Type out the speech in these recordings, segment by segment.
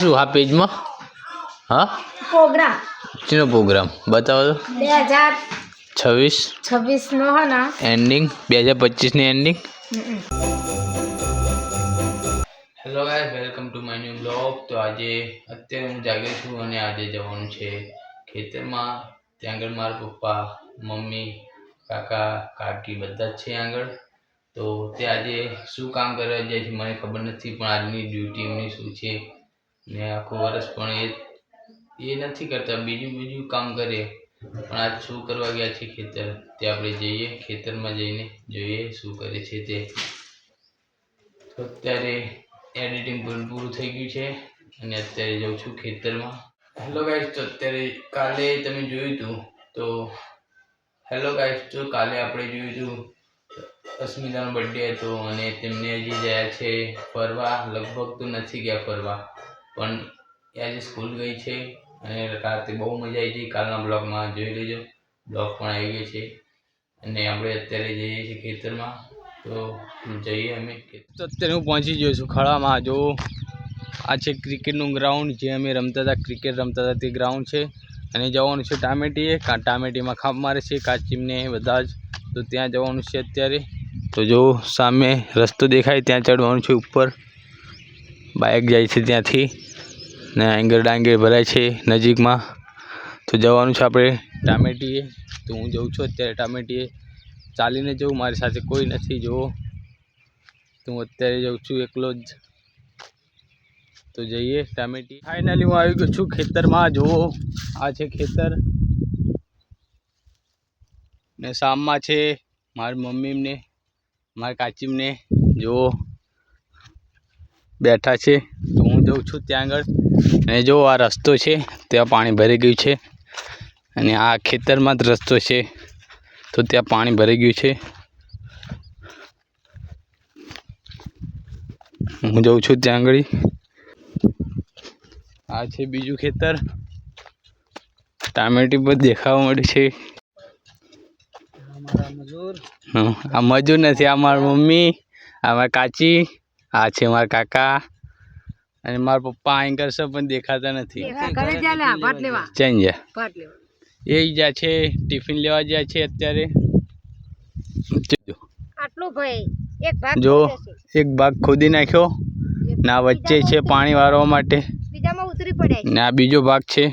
શું આ પેજમાં હા પ્રોગ્રામ શેનો પ્રોગ્રામ બતાવો તો 2026 નો હે ને એન્ડિંગ 2025 ની ending hello guys welcome to my new blog તો આજે અત્યારે હું જાગ્યો છું અને આજે જવાનું છે ખેતરમાં ત્યાં આગળ મારા પપ્પા મમ્મી કાકા કાકી બધા જ છે આગળ તો તે આજે શું કામ કરવા જાય છે મને ખબર નથી પણ આજની ડ્યુટી એમની શું છે ને આખું વર્ષ પણ એ નથી કરતા બીજું કામ કરે પણ આજ શું કરવા ગયા છે ખેતર તે આપણે જઈએ ખેતરમાં જઈને જોઈએ શું કરે છે તે તો અત્યારે એડિટિંગ પૂરું થઈ ગયું છે અને અત્યારે જાઉં છું ખેતરમાં હેલો ગાઈસ તો અત્યારે કાલે તમે જોયું હતું તો હેલો ગાઈસ તો કાલે આપણે જોયું હતું અસ્મિતાનો બર્થડે હતો અને તેમને હજી ગયા છે ફરવા લગભગ તો નથી ગયા ફરવા પણ આજે સ્કૂલ ગઈ છે અને રાતે બહુ મજા આવી હતી કાલના બ્લોગમાં જોઈ લેજો બ્લોગ પણ આવી ગયો છે અને આપણે અત્યારે જઈએ છીએ ખેતરમાં તો જઈએ અમે તો અત્યારે હું પહોંચી ગયો છું ખળામાં જો આ છે ક્રિકેટનું ગ્રાઉન્ડ જે અમે ક્રિકેટ રમતા હતા તે ગ્રાઉન્ડ છે અને જવાનું છે ટામેટીએ ટામેટીમાં ખાપ મારે છે કાચીમને બધા જ તો ત્યાં જવાનું છે અત્યારે તો જો સામે રસ્તો દેખાય ત્યાં ચડવાનું છે ઉપર બાઇક જાય છે ત્યાંથી ને ડાંગર ભરાય છે નજીકમાં તો જવાનું છે આપણે ટામેટીએ તો હું જઉં છું અત્યારે ટામેટીએ ચાલીને જઉં મારી સાથે કોઈ નથી જુઓ તો હું અત્યારે જાઉં છું એકલો જ તો જઈએ ટામેટી ફાઇનલી હું આવી ગયો છું ખેતરમાં જુઓ આ છે ખેતર ને સામમાં છે મારી મમ્મીને મારી કાચીમને જુઓ બેઠા છે તો હું જઉં છું ત્યાં આગળ અને જો આ રસ્તો છે ત્યાં પાણી ભરી ગયું છે અને આ ખેતરમાં જ રસ્તો છે તો ત્યાં પાણી ભરી ગયું છે હું જઉં છું ત્યાં આગળ આ છે બીજું ખેતર ટામેટી પર દેખાવા મળે છે આ મજૂર નથી આ મારી મમ્મી આ મારી કાચી આ છે મારા કાકા અને મારા પપ્પા અહીં કરશે પણ દેખાતા નથી એ જ્યાં છે ટિફિન લેવા જ્યાં છે અત્યારે જો એક ભાગ ખોદી નાખ્યો ને આ વચ્ચે છે પાણી વાળવા માટે ને આ બીજો ભાગ છે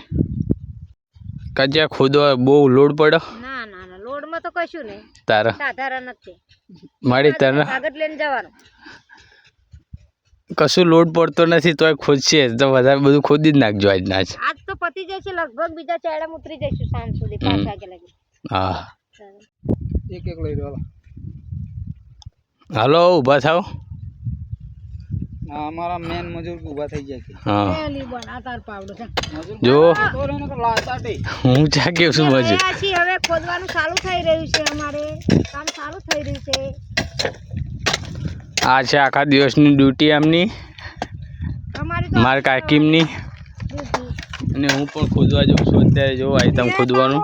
કજ્યા ખોદવા બહુ લોડ પડે લોડમાં તો કશું નહીં તારા સાધારણ જ છે મારી તારા કાગળ લઈને જવાનું કશું લોડ પડતો નથી તોય ખોદશે તો વધારે બધું ખોદી જ નાખજો આજના જ આજ તો પતી જશે લગભગ બીજા ચાયડા ઉતરી જઈશું સાંજ સુધી 5 વાગે લગી હા એક લઈ દો હાલો ઊભા થાવ અમારા મેન મજૂર ઊભા થઈ જાય હા એલી બના તાર પાવડો છે જો હું ચા કેવું છું મજૂર હવે ખોદવાનું ચાલુ થઈ રહ્યું છે અમારે કામ ચાલુ થઈ રહ્યું છે આ છે આખા દિવસની ડ્યુટી આમની મારા કાકીમની અને હું પણ ખોદવા જાઉં છું અત્યારે જો આ તમે ખોદવાનું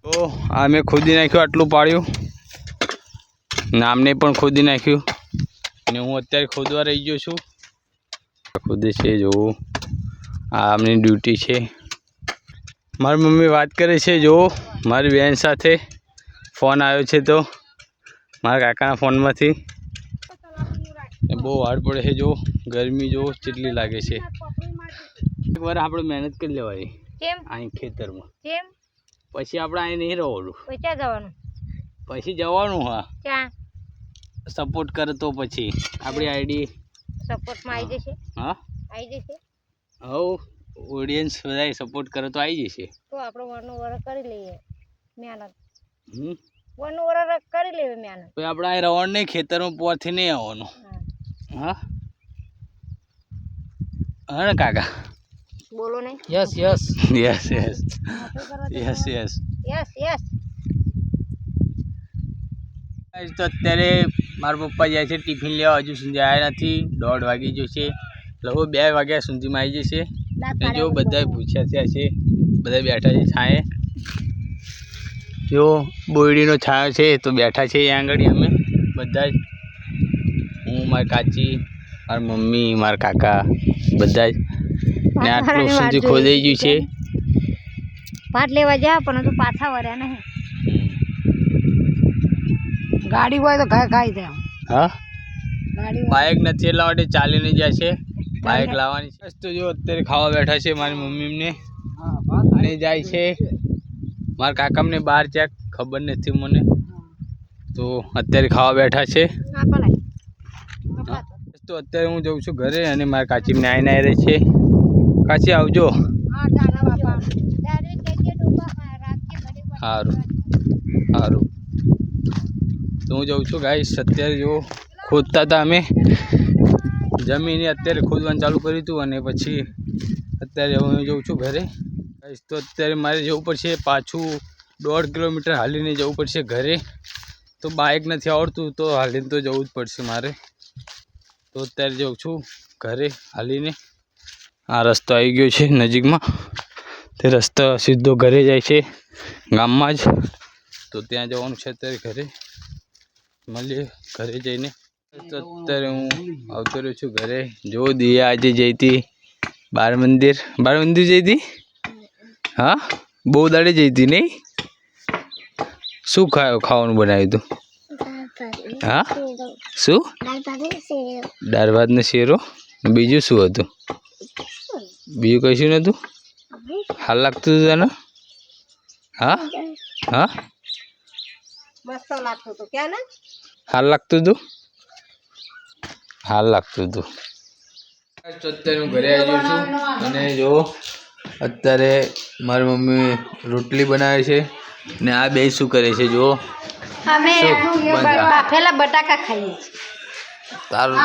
તો આ મેં ખોદી નાખ્યું આટલું પાડ્યું નામને પણ ખોદી નાખ્યું અને હું અત્યારે ખોદવા રહી ગયો છું ખોદે છે જોવું આ આમની ડ્યુટી છે મારી મમ્મી વાત કરે છે જો મારી બહેન સાથે ફોન આવ્યો છે તો મારા કાકાના ફોનમાંથી બહુ હાર્ડ પડે છે જો ગરમી જો કેટલી લાગે છે એકવાર આપણે મહેનત કરી લેવાની અહીં ખેતરમાં પછી આપણે અહીં નહીં રહેવાનું પછી જવાનું હા સપોર્ટ કરે તો પછી આપણી આઈડી સપોર્ટમાં આવી જશે હા આવી જશે હવ ઓડિયન્સ બધા સપોર્ટ કરે તો આવી જશે તો આપણે વરનું વર કરી લઈએ મહેનત વરનું વર કરી લેવે મહેનત તો આપણે અહીં રહેવાનું નહીં ખેતરમાં પોરથી નહીં આવવાનું હા હા ને કાકા બોલો નહીં yes yes yes yes yes yes yes yes તો અત્યારે મારા પપ્પા જાય છે ટિફિન લેવા હજુ સુધી આવ્યા નથી 1:30 વાગી જશે લગભગ 2 વાગ્યા સુધીમાં આવી જશે જો બધા પૂછ્યા છે બધા બેઠા છે છાંયે જો બોયડીનો છાંયો છે તો બેઠા છે અહીંયા આગળ અમે બધા જ, હું, મારી કાચી, મારી મમ્મી, મારા કાકા બધા જ. ને આટલું સુધી ખોદાઈ ગયું છે. ભાત લેવા જા પણ હજુ પાછા વર્યા નહીં. ગાડી હોય તો ખાઈ દે. હા, બાઇક નથી એટલા માટે ચાલીને જાય છે. બાઇક લાવવાની છે. તો જો અત્યારે ખાવા બેઠા છે મારી મમ્મી એમને ને જાય છે. મારા કાકા અમને બહાર ક્યાંક ખબર નથી મને, તો અત્યારે ખાવા બેઠા છે. તો અત્યારે હું જઉં છું ઘરે અને મારા કાચી ને આવીને રહી છે. કાચી આવજો. સારું સારું. તો હું જઉં છું ગાઈસ. અત્યારે જો ખોદતા હતા અમે જમીને, અત્યારે ખોદવાનું ચાલુ કર્યું હતું અને પછી અત્યારે હું જઉં છું ઘરે. ગાઈસ તો અત્યારે મારે જવું પડશે પાછું 1.5 કિલોમીટર હાલીને જવું પડશે ઘરે. તો બાઇક નથી આવડતું તો હાલીને તો જવું જ પડશે મારે. તો અત્યારે જઉં છું ઘરે હાલીને. આ રસ્તો આવી ગયો છે નજીકમાં, તે રસ્તો સીધો ઘરે જાય છે ગામમાં જ. તો ત્યાં જવાનું છે અત્યારે ઘરે. મળીએ ઘરે જઈને. તો અત્યારે હું આવતો રહ્યો છું ઘરે. જો દિયા આજે જઈ હતી બાળ મંદિર જઈ હતી. હા, બહુ દાડે જઈ હતી નહીં? શું ખાવાનું બનાવ્યું હતું? હા, શું? દાળ ભાત ને શેરો. બીજું શું હતું? બીજું કશું નહોતું? હાલ લાગતું હતું તને? હા હા, મસ્ત લાગતું હતું. ક્યાં ને હાલ લાગતું હતું? હાલ લાગતું હતું. અત્યારે હું ઘરે આવી છું અને જો અત્યારે મારી મમ્મી રોટલી બનાવે છે ને આ બે શું કરે છે જો? અમે બાફેલા બટાકા ખાઈએ. તારું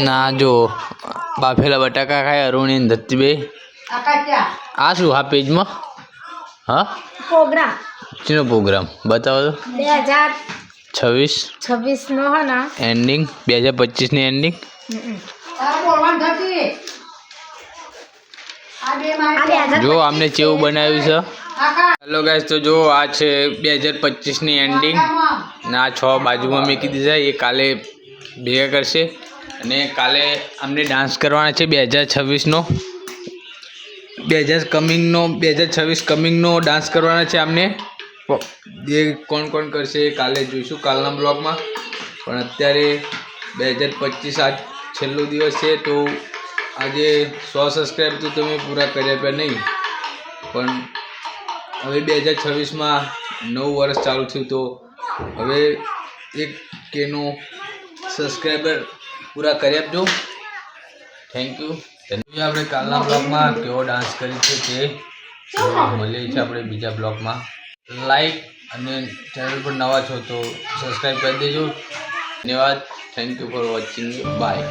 ના, જો બાફેલા બટાકા ખાય અરુણી ને ધત્તી બે. આ શું આ પેજમાં? હા, પ્રોગ્રામ. શેનો પ્રોગ્રામ બતાવો તો? 2026 નો હે ને એન્ડિંગ, 2025 ની એન્ડિંગ. જો આમને કેવું બનાવ્યું છે. હેલો ગાઈસ, તો જો આ છે 2025 ની એન્ડિંગ ને આ 6 બાજુમાં મેં કીધી છે એ કાલે ભેગા કરશે અને કાલે અમને ડાન્સ કરવાના છે 2026 નો 2026 કમિંગનો ડાન્સ કરવાના છે અમને. એ કોણ કોણ કરશે કાલે જોઈશું કાલના બ્લોગમાં. પણ અત્યારે 2025 આજ છેલ્લો દિવસ છે. તો આજે 100 સબસ્ક્રાઈબ તો તમે પૂરા કરી આપ્યા નહીં, પણ હવે 2026માં નવું વર્ષ ચાલુ થયું તો હવે 1K સબસ્ક્રાઈબર પૂરા કરી આપજો. Thank you. આપણે કાલના બ્લોગમાં કેવો ડાન્સ કરી છે તે મળીએ છીએ આપણે બીજા બ્લોગમાં. લાઈક અને ચેનલ પર નવા છો તો સબસ્ક્રાઈબ કરી દેજો. ધન્યવાદ. Thank you for watching. By.